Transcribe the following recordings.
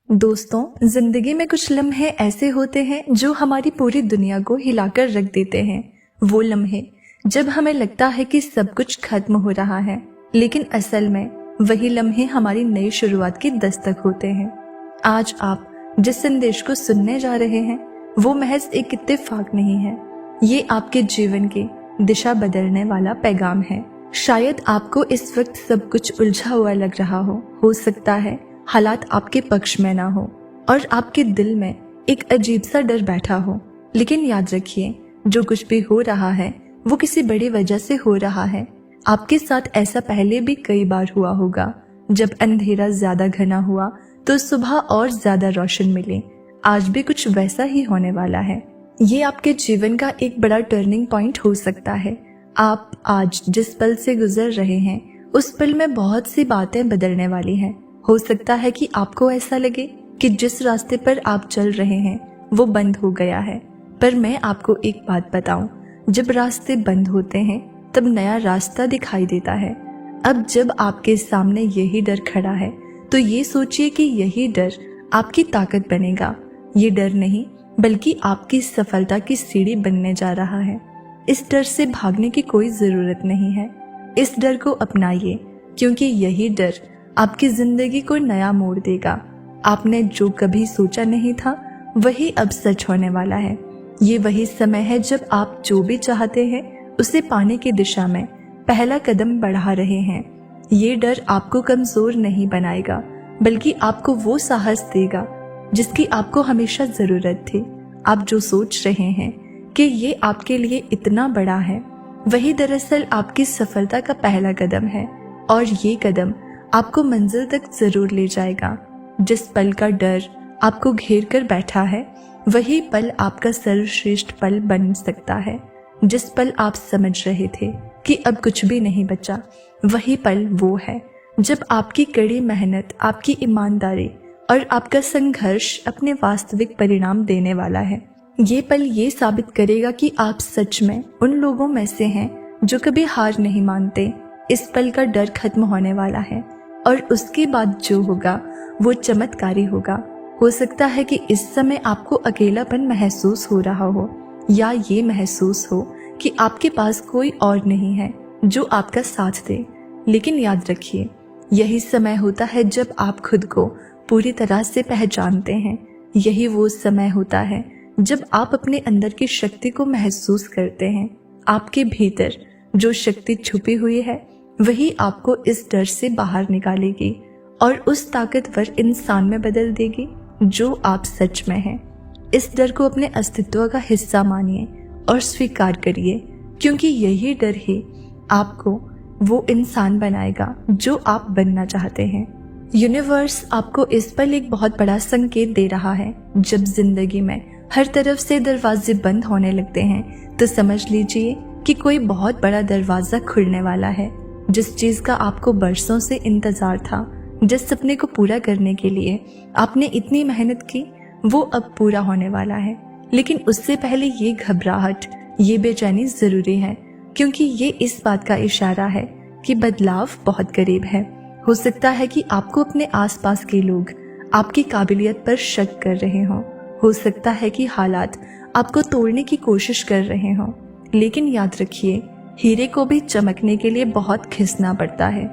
दोस्तों, जिंदगी में कुछ लम्हे ऐसे होते हैं जो हमारी पूरी दुनिया को हिलाकर रख देते हैं। वो लम्हे जब हमें लगता है कि सब कुछ खत्म हो रहा है, लेकिन असल में वही लम्हे हमारी नई शुरुआत की दस्तक होते हैं। आज आप जिस संदेश को सुनने जा रहे हैं वो महज एक इत्तेफाक नहीं है, ये आपके जीवन की दिशा बदलने वाला पैगाम है। शायद आपको इस वक्त सब कुछ उलझा हुआ लग रहा हो सकता है हालात आपके पक्ष में ना हो और आपके दिल में एक अजीब सा डर बैठा हो। लेकिन याद रखिए, जो कुछ भी हो रहा है वो किसी बड़ी वजह से हो रहा है। आपके साथ ऐसा पहले भी कई बार हुआ होगा। जब अंधेरा ज्यादा घना हुआ तो सुबह और ज्यादा रोशन मिली। आज भी कुछ वैसा ही होने वाला है। ये आपके जीवन का एक बड़ा टर्निंग पॉइंट हो सकता है। आप आज जिस पल से गुजर रहे हैं उस पल में बहुत सी बातें बदलने वाली हैं। हो सकता है कि आपको ऐसा लगे कि जिस रास्ते पर आप चल रहे हैं वो बंद हो गया है, पर मैं आपको एक बात बताऊं, जब रास्ते बंद होते हैं तब नया रास्ता दिखाई देता है। अब जब आपके सामने यही डर खड़ा है तो ये सोचिए कि यही डर आपकी ताकत बनेगा। ये डर नहीं बल्कि आपकी सफलता की सीढ़ी बनने जा रहा है। इस डर से भागने की कोई जरूरत नहीं है। इस डर को अपनाइए, क्योंकि यही डर आपकी जिंदगी को नया मोड़ देगा। आपने जो कभी सोचा नहीं था वही अब सच होने वाला है। ये वही समय है जब आप जो भी चाहते हैं उसे पाने की दिशा में पहला कदम बढ़ा रहे हैं। ये डर आपको कमजोर नहीं बनाएगा, बल्कि आपको वो साहस देगा जिसकी आपको हमेशा जरूरत थी। आप जो सोच रहे हैं कि ये आपके लिए इतना बड़ा है, वही दरअसल आपकी सफलता का पहला कदम है, और ये कदम आपको मंजिल तक जरूर ले जाएगा। जिस पल का डर आपको घेर कर बैठा है वही पल आपका सर्वश्रेष्ठ पल बन सकता है। जिस पल आप समझ रहे थे कि अब कुछ भी नहीं बचा, वही पल वो है जब आपकी कड़ी मेहनत, आपकी ईमानदारी और आपका संघर्ष अपने वास्तविक परिणाम देने वाला है। ये पल ये साबित करेगा कि आप सच में उन लोगों में से हैं जो कभी हार नहीं मानते। इस पल का डर खत्म होने वाला है और उसके बाद जो होगा वो चमत्कारी होगा। हो सकता है कि इस समय आपको अकेलापन महसूस हो रहा हो, या ये महसूस हो कि आपके पास कोई और नहीं है जो आपका साथ दे। लेकिन याद रखिए, यही समय होता है जब आप खुद को पूरी तरह से पहचानते हैं। यही वो समय होता है जब आप अपने अंदर की शक्ति को महसूस करते हैं। आपके भीतर जो शक्ति छुपी हुई है वही आपको इस डर से बाहर निकालेगी और उस ताकतवर इंसान में बदल देगी जो आप सच में हैं। इस डर को अपने अस्तित्व का हिस्सा मानिए और स्वीकार करिए, क्योंकि यही डर ही आपको वो इंसान बनाएगा जो आप बनना चाहते हैं। यूनिवर्स आपको इस पर एक बहुत बड़ा संकेत दे रहा है। जब जिंदगी में हर तरफ से दरवाजे बंद होने लगते हैं तो समझ लीजिए कि कोई बहुत बड़ा दरवाजा खुलने वाला है। जिस चीज का आपको बरसों से इंतजार था, जिस सपने को पूरा करने के लिए आपने इतनी मेहनत की, वो अब पूरा होने वाला है। लेकिन उससे पहले ये घबराहट, ये बेचैनी जरूरी है, क्योंकि ये इस बात का इशारा है कि बदलाव बहुत करीब है। हो सकता है कि आपको अपने आसपास के लोग आपकी काबिलियत पर शक कर रहे हों। हो सकता है कि हालात आपको तोड़ने की कोशिश कर रहे हों। लेकिन याद रखिए, हीरे को भी चमकने के लिए बहुत घिसना पड़ता है।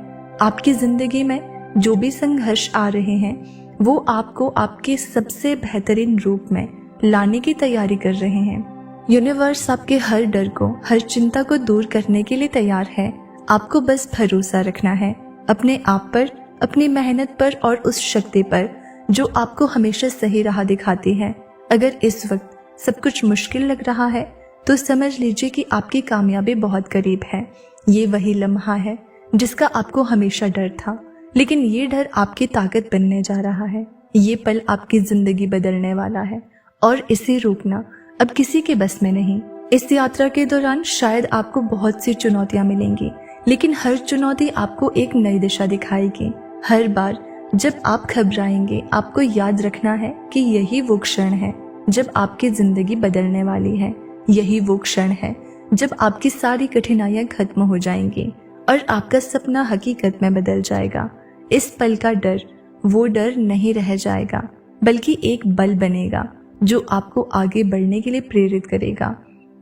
आपकी जिंदगी में जो भी संघर्ष आ रहे हैं वो आपको आपके सबसे बेहतरीन रूप में लाने की तैयारी कर रहे हैं। यूनिवर्स आपके हर डर को, हर चिंता को दूर करने के लिए तैयार है। आपको बस भरोसा रखना है अपने आप पर, अपनी मेहनत पर और उस शक्ति पर जो आपको हमेशा सही राह दिखाती है। अगर इस वक्त सब कुछ मुश्किल लग रहा है तो समझ लीजिए कि आपकी कामयाबी बहुत करीब है। ये वही लम्हा है जिसका आपको हमेशा डर था, लेकिन ये डर आपकी ताकत बनने जा रहा है। ये पल आपकी जिंदगी बदलने वाला है और इसे रोकना अब किसी के बस में नहीं। इस यात्रा के दौरान शायद आपको बहुत सी चुनौतियां मिलेंगी, लेकिन हर चुनौती आपको एक नई दिशा दिखाएगी। हर बार जब आप घबराएंगे, आपको याद रखना है कि यही वो क्षण है जब आपकी जिंदगी बदलने वाली है। यही वो क्षण है जब आपकी सारी कठिनाइयां खत्म हो जाएंगी और आपका सपना हकीकत में बदल जाएगा। इस पल का डर वो डर नहीं रह जाएगा, बल्कि एक बल बनेगा जो आपको आगे बढ़ने के लिए प्रेरित करेगा।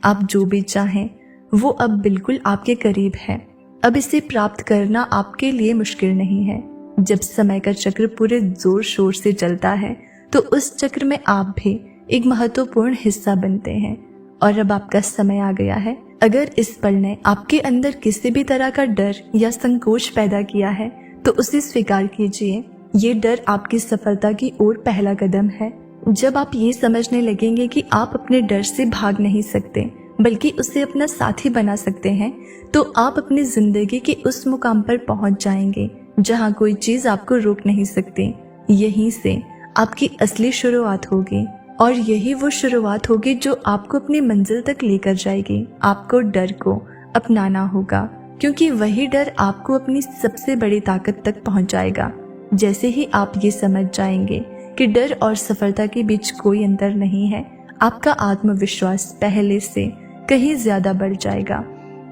आप जो भी चाहें वो अब बिल्कुल आपके करीब है। अब इसे प्राप्त करना आपके लिए मुश्किल नहीं है। जब समय का चक्र पूरे जोर शोर से चलता है तो उस चक्र में आप भी एक महत्वपूर्ण हिस्सा बनते हैं। और अब आपका समय आ गया है। अगर इस पल ने आपके अंदर किसी भी तरह का डर या संकोच पैदा किया है तो उसे स्वीकार कीजिए। ये डर आपकी सफलता की ओर पहला कदम है। जब आप ये समझने लगेंगे कि आप अपने डर से भाग नहीं सकते बल्कि उसे अपना साथी बना सकते हैं, तो आप अपनी जिंदगी के उस मुकाम पर पहुंच जाएंगे जहां कोई चीज आपको रोक नहीं सकती। यहीं से आपकी असली शुरुआत होगी और यही वो शुरुआत होगी जो आपको अपनी मंजिल तक लेकर जाएगी। आपको डर को अपनाना होगा क्योंकि वही डर आपको अपनी सबसे बड़ी ताकत तक पहुंचाएगा। जैसे ही आप ये समझ जाएंगे कि डर और सफलता के बीच कोई अंतर नहीं है, आपका आत्मविश्वास पहले से कहीं ज्यादा बढ़ जाएगा।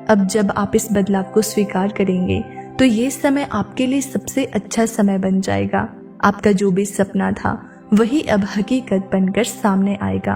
अब जब आप इस बदलाव को स्वीकार करेंगे तो ये समय आपके लिए सबसे अच्छा समय बन जाएगा। आपका जो भी सपना था वही अब हकीकत बनकर सामने आएगा।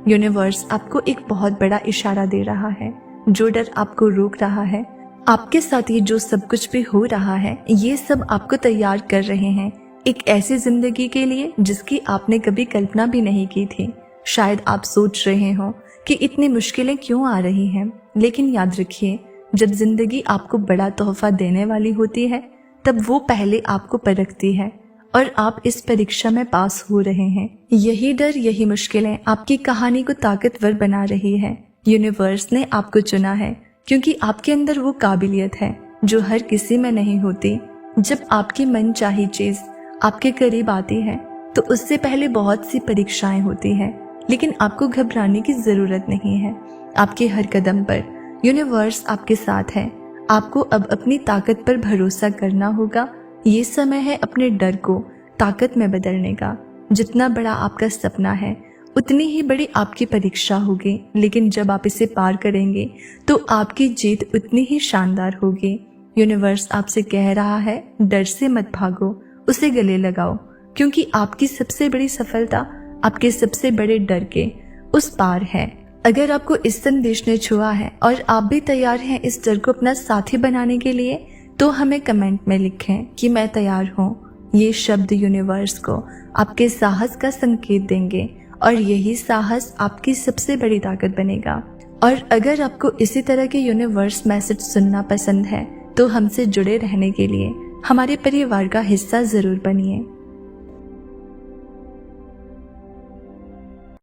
यूनिवर्स आपको एक बहुत बड़ा इशारा दे रहा है। जो डर आपको रोक रहा है, आपके साथ ये जो सब कुछ भी हो रहा है, ये सब आपको तैयार कर रहे हैं एक ऐसी जिंदगी के लिए जिसकी आपने कभी कल्पना भी नहीं की थी। शायद आप सोच रहे हो कि इतनी मुश्किलें क्यों आ रही हैं, लेकिन याद रखिए, जब जिंदगी आपको बड़ा तोहफा देने वाली होती है तब वो पहले आपको परखती है और आप इस परीक्षा में पास हो रहे हैं। यही डर, यही मुश्किलें आपकी कहानी को ताकतवर बना रही है। यूनिवर्स ने आपको चुना है क्योंकि आपके अंदर वो काबिलियत है जो हर किसी में नहीं होती। जब आपकी मनचाही चीज आपके करीब आती है तो उससे पहले बहुत सी परीक्षाएं होती हैं, लेकिन आपको घबराने की जरूरत नहीं है। आपके हर कदम पर यूनिवर्स आपके साथ है। आपको अब अपनी ताकत पर भरोसा करना होगा। ये समय है अपने डर को ताकत में बदलने का। जितना बड़ा आपका सपना है उतनी ही बड़ी आपकी परीक्षा होगी, लेकिन जब आप इसे पार करेंगे तो आपकी जीत उतनी ही शानदार होगी। यूनिवर्स आपसे कह रहा है, डर से मत भागो, उसे गले लगाओ, क्योंकि आपकी सबसे बड़ी सफलता आपके सबसे बड़े डर के उस पार है। अगर आपको इस संदेश ने छुआ है और आप भी तैयार हैं इस डर को अपना साथी बनाने के लिए, तो हमें कमेंट में लिखें कि मैं तैयार हूँ। ये शब्द यूनिवर्स को आपके साहस का संकेत देंगे और यही साहस आपकी सबसे बड़ी ताकत बनेगा। और अगर आपको इसी तरह के यूनिवर्स मैसेज सुनना पसंद है तो हमसे जुड़े रहने के लिए हमारे परिवार का हिस्सा जरूर बनिए।